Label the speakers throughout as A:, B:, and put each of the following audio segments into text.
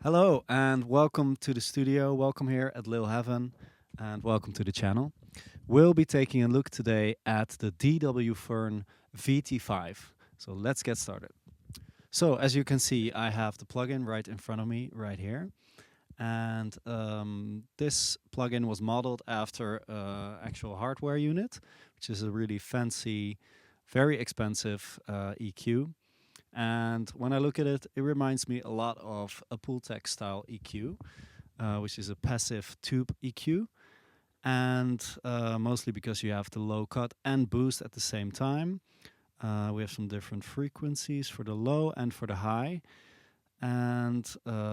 A: Hello and welcome to the studio. Welcome here at LilHeaven and welcome to the channel. We'll be taking a look today at the DW Fearn VT5. So let's get started. So as you can see, I have the plugin right in front of me right here. And this plugin was modeled after actual hardware unit, which is a really fancy, very expensive EQ. And when I look at it, it reminds me a lot of a Pultec style EQ, which is a passive tube EQ. And mostly because you have the low cut and boost at the same time. We have some different frequencies for the low and for the high, and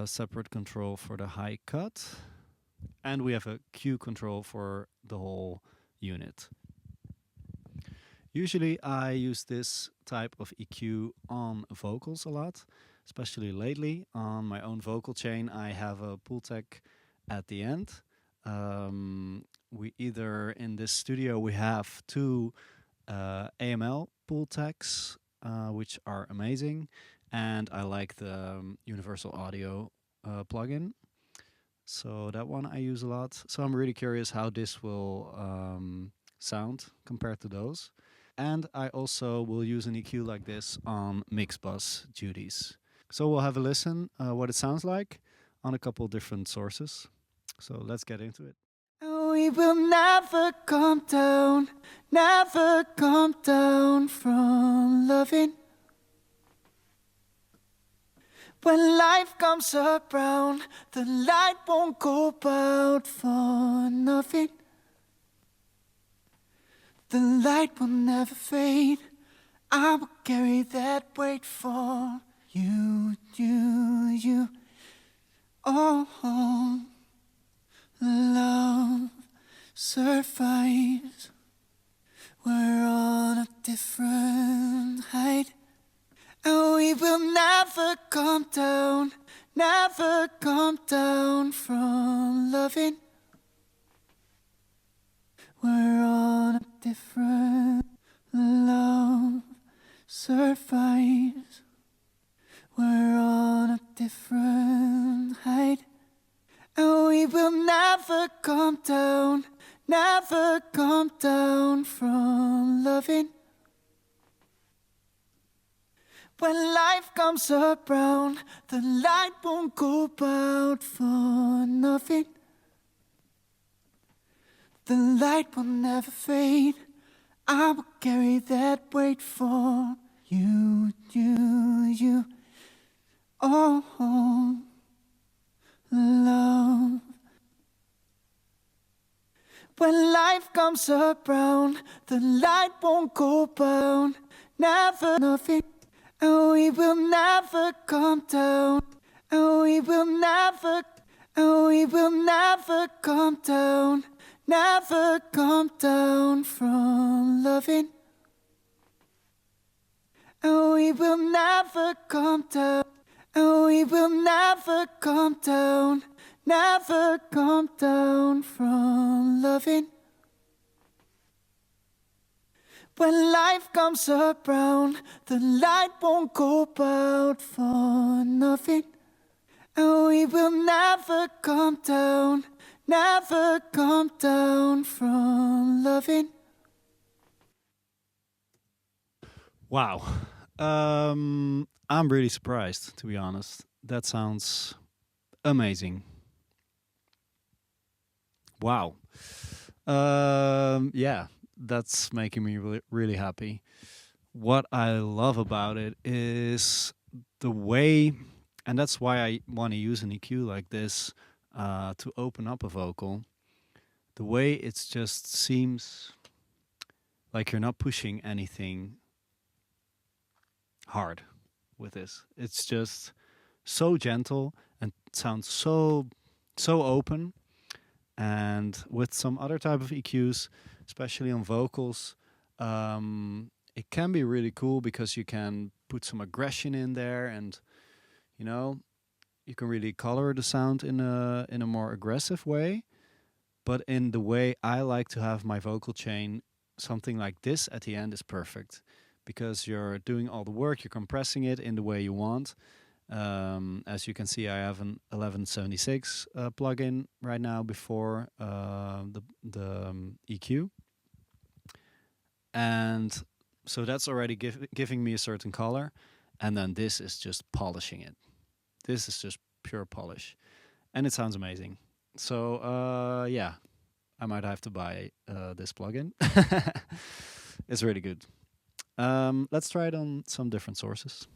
A: separate control for the high cut. And we have a Q control for the whole unit. Usually I use this type of EQ on vocals a lot, especially lately. On my own vocal chain, I have a Pultec at the end. We either in this studio we have two AML Pultecs, which are amazing, and I like the Universal Audio plugin. So that one I use a lot. So I'm really curious how this will sound compared to those. And I also will use an EQ like this on mix bus duties. So we'll have a listen what it sounds like on a couple different sources. So let's get into it. We will never come down from loving. When life comes around, the light won't go out for nothing. The light will never fade. I will carry that weight for you. Oh, love survives. We're on a different height. And we will never come down from loving. We're on a different love survives. We're on a different height. And we will never come down from loving. When life comes around, the light won't go out for nothing. The light will never fade. I will carry that weight for you. Oh, love. When life comes around, the light won't go down. Never nothing. And we will never come down. And we will never come down. Never come down from loving. And we will never come down. And we will never come down. Never come down from loving. When life comes around, the light won't go out for nothing. And we will never come down from loving. Wow. I'm really surprised, to be honest. That sounds amazing. Wow. Yeah, that's making me really happy. What I love about it is the way, and that's why I want to use an EQ like this to open up a vocal. The way it just seems like you're not pushing anything hard with this. It's just so gentle and sounds so open. And with some other type of EQs, especially on vocals, it can be really cool because you can put some aggression in there, and you can really color the sound in a more aggressive way. But in the way I like to have my vocal chain, something like this at the end is perfect, because you're doing all the work, you're compressing it in the way you want, As you can see, I have an 1176 plugin right now before the EQ. And so that's already giving me a certain color. And then this is just polishing it. This is just pure polish. And it sounds amazing. So yeah, I might have to buy this plugin. It's really good. Let's try it on some different sources.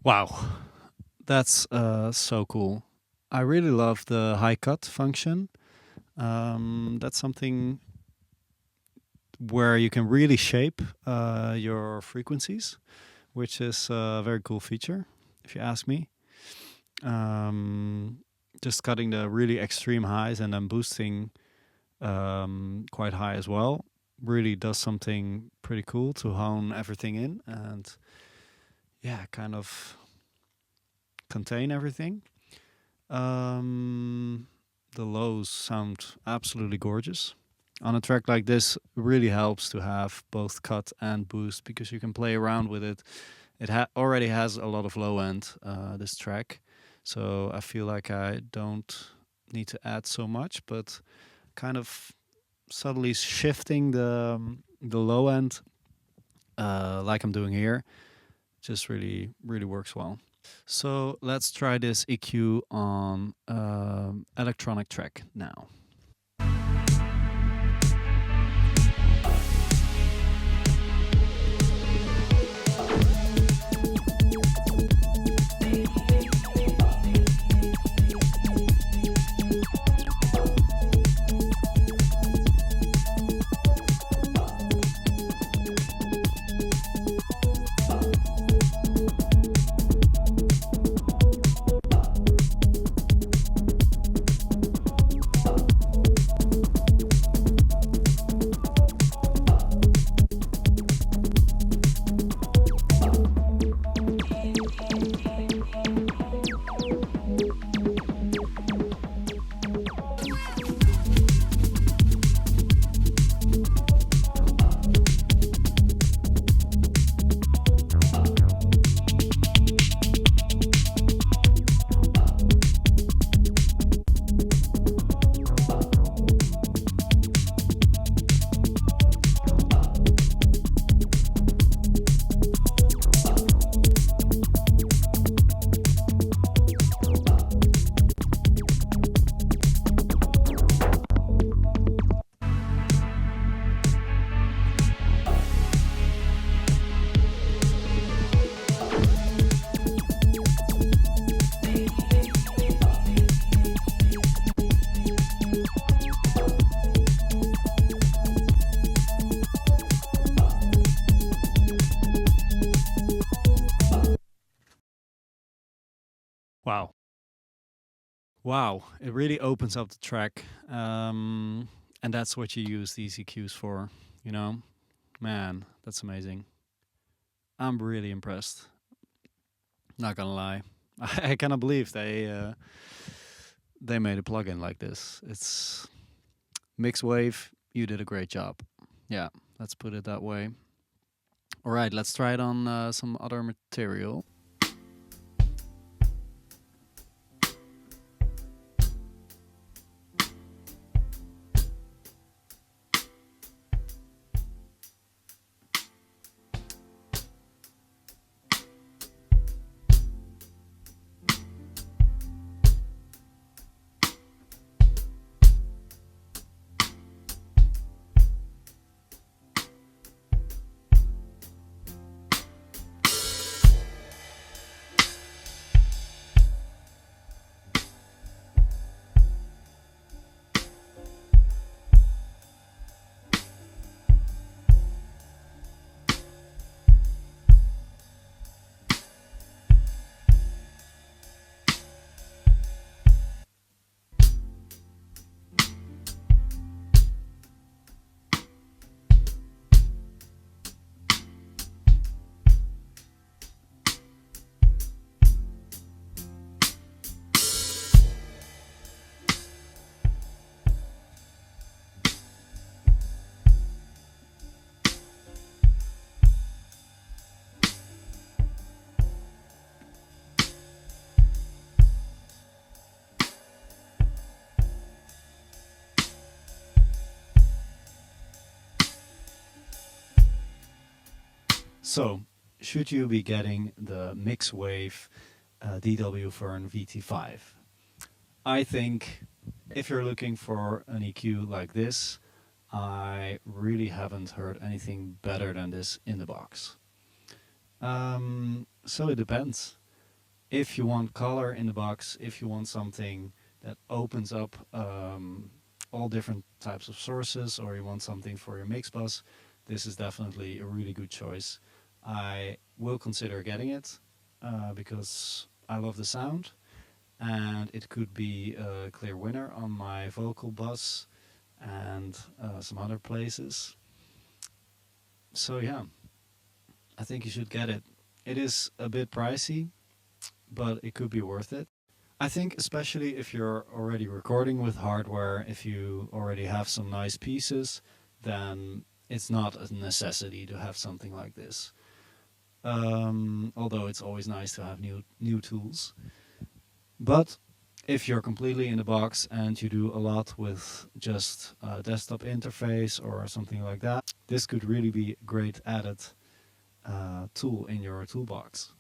A: Wow, that's so cool. I really love the high cut function. That's something where you can really shape your frequencies, which is a very cool feature, if you ask me. Just cutting the really extreme highs and then boosting quite high as well really does something pretty cool to hone everything in and yeah, kind of contain everything. The lows sound absolutely gorgeous. On a track like this, it really helps to have both cut and boost because you can play around with it. It already has a lot of low end, this track. So I feel like I don't need to add so much, but kind of subtly shifting the low end, like I'm doing here, just really works well. So let's try this EQ on electronic track now. Wow, it really opens up the track. And that's what you use these EQs for, you know? Man, that's amazing. I'm really impressed. Not gonna lie. I cannot believe they made a plugin like this. It's Mixwave, you did a great job. Yeah, let's put it that way. All right, let's try it on some other material. So, should you be getting the Mixwave DW Fearn VT5? I think if you're looking for an EQ like this, I really haven't heard anything better than this in the box. So it depends. If you want color in the box, if you want something that opens up all different types of sources, or you want something for your mix bus, this is definitely a really good choice. I will consider getting it because I love the sound, and it could be a clear winner on my vocal bus and some other places. So yeah, I think you should get it. It is a bit pricey, but it could be worth it. I think especially if you're already recording with hardware, if you already have some nice pieces, then it's not a necessity to have something like this. Although it's always nice to have new tools. But if you're completely in the box and you do a lot with just a desktop interface or something like that, this could really be a great added tool in your toolbox.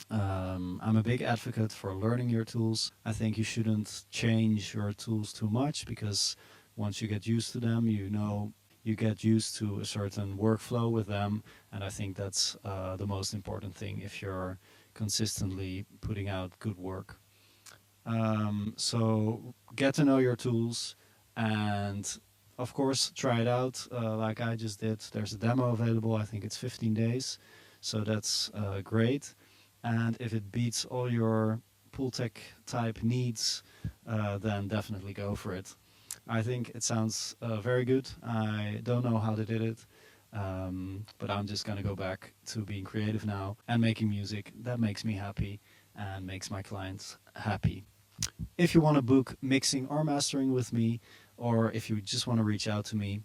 A: I'm a big advocate for learning your tools. I think you shouldn't change your tools too much, because once you get used to them, you get used to a certain workflow with them, and I think that's the most important thing if you're consistently putting out good work. So get to know your tools, and of course try it out like I just did. There's a demo available. I think it's 15 days, so that's great. And if it beats all your Pultec type needs, then definitely go for it. I think it sounds very good. I don't know how they did it, but I'm just gonna go back to being creative now and making music that makes me happy and makes my clients happy. If you want to book mixing or mastering with me, or if you just want to reach out to me,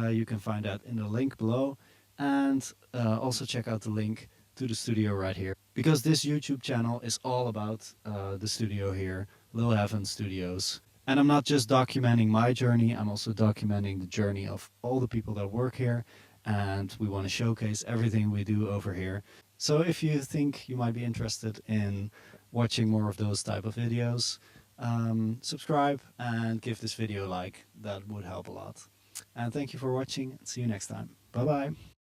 A: you can find that in the link below, and also check out the link to the studio right here, because this YouTube channel is all about the studio here, LilHeaven Studios. And I'm not just documenting my journey, I'm also documenting the journey of all the people that work here, and we want to showcase everything we do over here. So if you think you might be interested in watching more of those type of videos, subscribe and give this video a like. That would help a lot. And thank you for watching. See you next time. Bye bye.